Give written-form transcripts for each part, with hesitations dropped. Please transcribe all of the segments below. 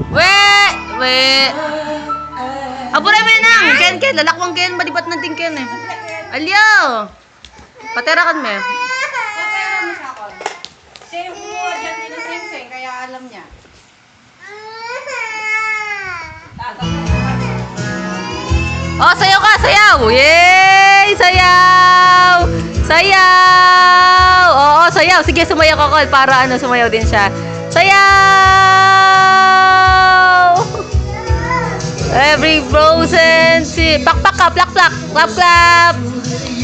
We! Apuray mo nang! Ken! Lalakwang Ken! Malibat natin Ken eh. Alyo! Paterakan me. Patera mo siya ako. Siya yung kumuha dyan din ng seng-seng, kaya alam niya. Oh, sayaw ka! Sayaw! Yay! Sayaw! Sayaw! Oo, sayaw. Sige, sumayaw ka, Col. Para sumayaw din siya. Sayaw! Every frozen sea. Pak-pak ka! Plak-plak! Clap-clap!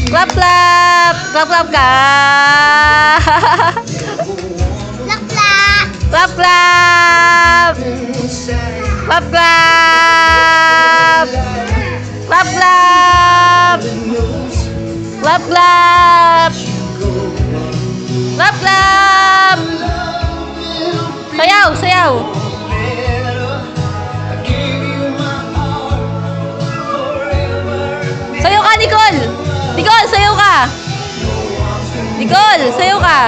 Clap-clap! Clap-clap ka! Plak-plak! Clap-clap! Clap-clap! Clap-clap! Clap-clap! Clap-clap! Sayaw! Sayaw! Sayaw ka, Nicole! Nicole, sayaw ka! Nicole, sayaw ka!